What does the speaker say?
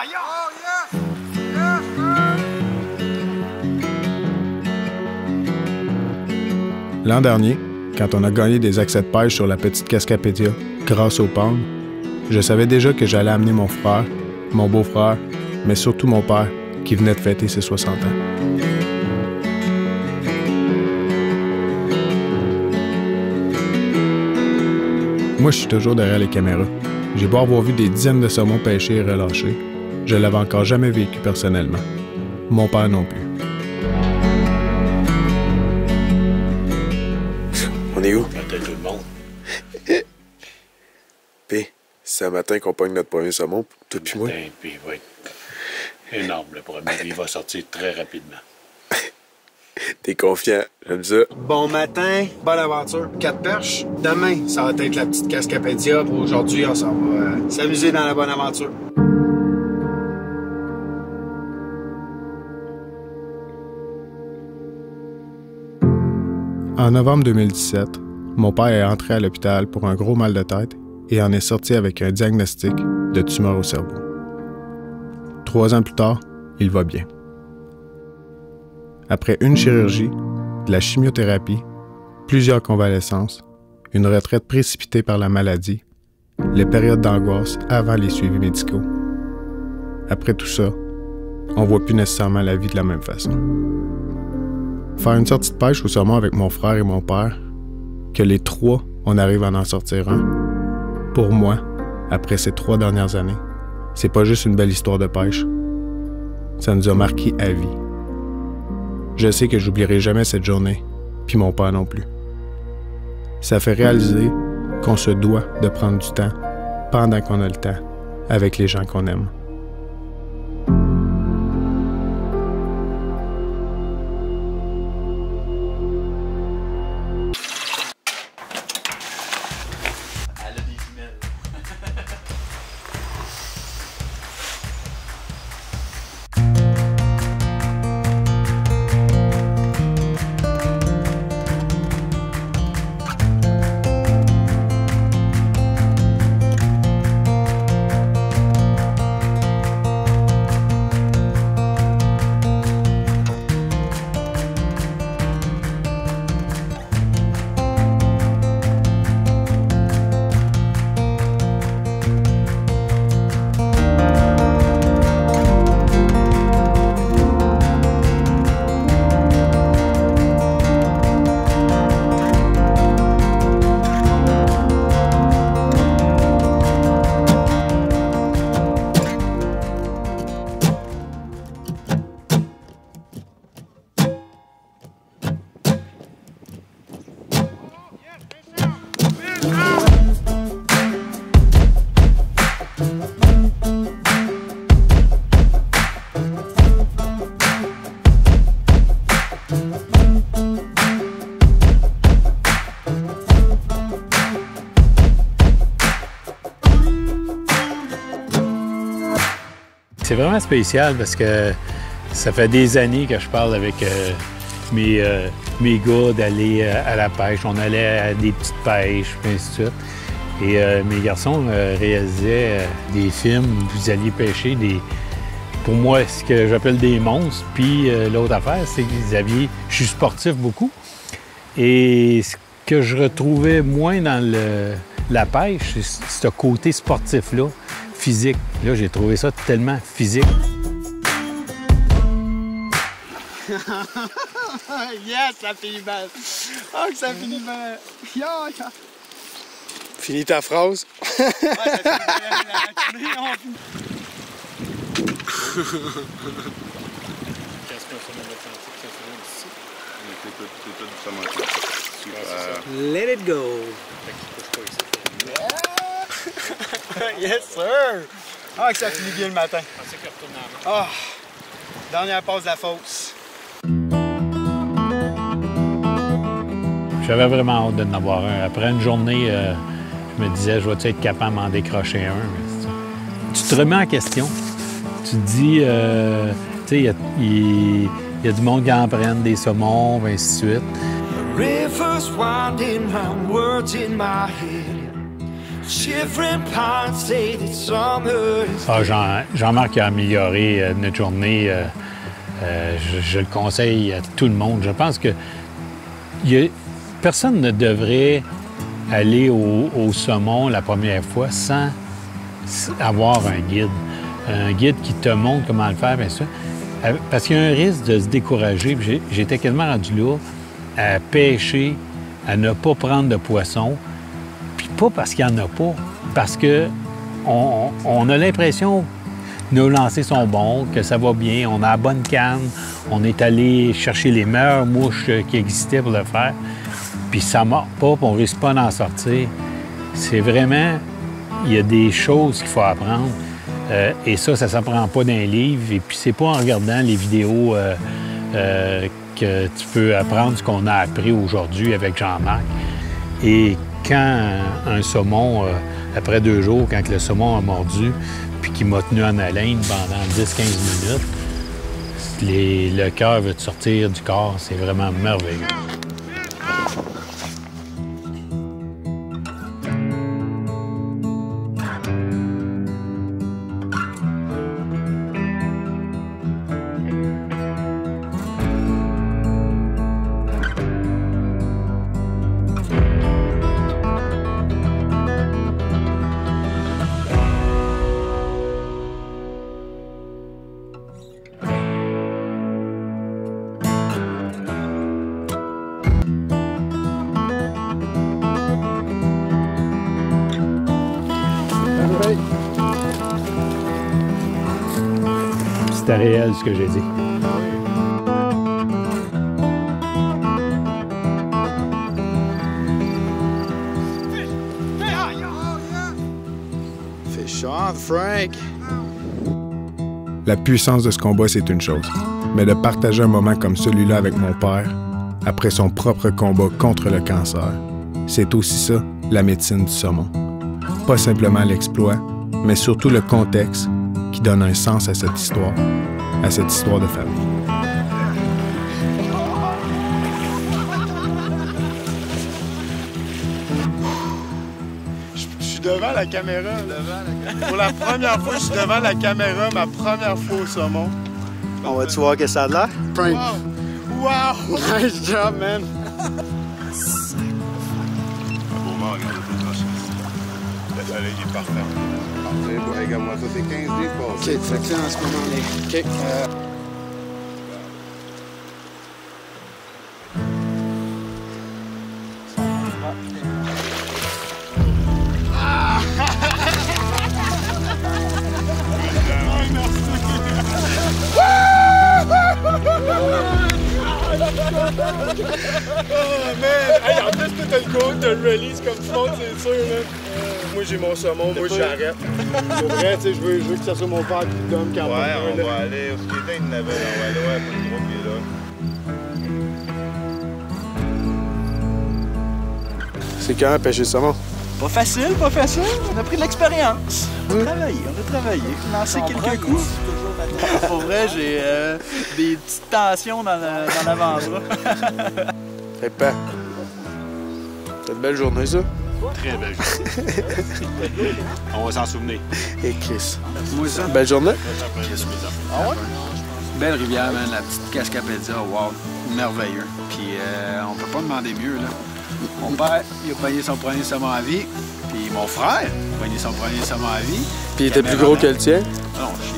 Yeah! Oh, yes! Yes, sir! L'an dernier, quand on a gagné des accès de pêche sur la petite Cascapédia grâce aux pommes, je savais déjà que j'allais amener mon frère, mon beau-frère, mais surtout mon père, qui venait de fêter ses 60 ans. Moi, je suis toujours derrière les caméras. J'ai beau avoir vu des dizaines de saumons pêchés et relâchés, je l'avais encore jamais vécu personnellement. Mon père non plus. On est où? Peut-être tout le monde. P, c'est un matin qu'on pogne notre premier saumon, toi puis moi. Puis il va être énorme, le premier. Il va sortir très rapidement. T'es confiant, j'aime ça. Bon matin, bonne aventure. 4 perches. Demain, ça va être la petite Cascapédia. Pour aujourd'hui, on s'en va s'amuser dans la bonne aventure. En novembre 2017, mon père est entré à l'hôpital pour un gros mal de tête et en est sorti avec un diagnostic de tumeur au cerveau. 3 ans plus tard, il va bien. Après une chirurgie, de la chimiothérapie, plusieurs convalescences, une retraite précipitée par la maladie, les périodes d'angoisse avant les suivis médicaux. Après tout ça, on ne voit plus nécessairement la vie de la même façon. Faire une sortie de pêche au saumon avec mon frère et mon père, que les 3, on arrive à en sortir un, pour moi, après ces 3 dernières années, c'est pas juste une belle histoire de pêche. Ça nous a marqué à vie. Je sais que j'oublierai jamais cette journée, puis mon père non plus. Ça fait réaliser qu'on se doit de prendre du temps, pendant qu'on a le temps, avec les gens qu'on aime. C'est vraiment spécial parce que ça fait des années que je parle avec mes gars d'aller à la pêche. On allait à des petites pêches, puis ainsi de suite. Et mes garçons réalisaient des films où vous alliez pêcher pour moi, ce que j'appelle des monstres. Puis l'autre affaire, c'est qu'ils avaient... Je suis sportif beaucoup. Et ce que je retrouvais moins dans la pêche, c'est ce côté sportif-là, physique. Là, j'ai trouvé ça tellement physique. Yes, ça finit mal. Oh, que ça finit mal. Finis ta phrase. Ouais, ça finit mal. Let it go. Yes, sir. Ah, que ça finit bien le matin. Ah, dernière passe de la fosse. J'avais vraiment hâte de en avoir un. Après une journée, je me disais, je vais-tu être capable de m'en décrocher un? Mais tu te remets en question. Tu te dis, tu sais, il y a du monde qui en prennent des saumons, et ainsi de suite. Jean-Marc a amélioré notre journée. Je le conseille à tout le monde. Je pense que personne ne devrait aller au saumon la première fois sans avoir un guide. Un guide qui te montre comment le faire, bien sûr. Parce qu'il y a un risque de se décourager. J'étais quasiment rendu là à pêcher, à ne pas prendre de poisson. Puis pas parce qu'il n'y en a pas, parce qu'on a l'impression que nos lancers sont bons, que ça va bien, on a la bonne canne, on est allé chercher les meilleures mouches qui existaient pour le faire. Puis ça ne mord pas, puis on ne risque pas d'en sortir. C'est vraiment... Il y a des choses qu'il faut apprendre. Et ça ne s'apprend pas dans un livre. Et puis c'est pas en regardant les vidéos que tu peux apprendre ce qu'on a appris aujourd'hui avec Jean-Marc. Et quand un saumon, après 2 jours, quand le saumon a mordu, puis qu'il m'a tenu en haleine pendant 10-15 minutes, le cœur veut te sortir du corps. C'est vraiment merveilleux. C'était réel ce que j'ai dit. Fish on, Frank! La puissance de ce combat, c'est une chose. Mais de partager un moment comme celui-là avec mon père, après son propre combat contre le cancer, c'est aussi ça, la médecine du saumon. Pas simplement l'exploit, mais surtout le contexte qui donne un sens à cette histoire de famille. Je suis devant la caméra. Pour la première fois, je suis devant la caméra, ma première fois au saumon. On va-tu voir que ça a l'air? Frank. Wow! Nice job, man! Le soleil est parfait. Regarde-moi ça, c'est 15 livres. OK, fait que là, en ce moment, on est... OK. Oh man! Hey, en plus, t'as le goût de release comme tout le monde, c'est sûr, là. Moi, j'ai mon saumon, moi, j'arrête. Pour vrai, tu sais, je veux que ça soit mon père qui le donne quand même. Ouais, on va aller. Au skater, il n'avait, on va aller voir pour le gros qui est là. C'est quand pêcher le saumon? Pas facile, pas facile. On a pris de l'expérience. On a travaillé. Lancé quelques coups. Pour vrai, j'ai des petites tensions dans l'avant-bras. Hey, pas. C'est une belle journée, ça? Très belle journée. On va s'en souvenir. Et Chris. Moi, ça. Belle journée? Ah ouais? Belle rivière, man. La petite Cascapédia. Wow. Merveilleux. Puis on peut pas demander mieux, là. Mon père, il a pogné son premier saumon à vie. Puis mon frère a pogné son premier saumon à vie. Puis il était plus gros que le tien? Non, chier.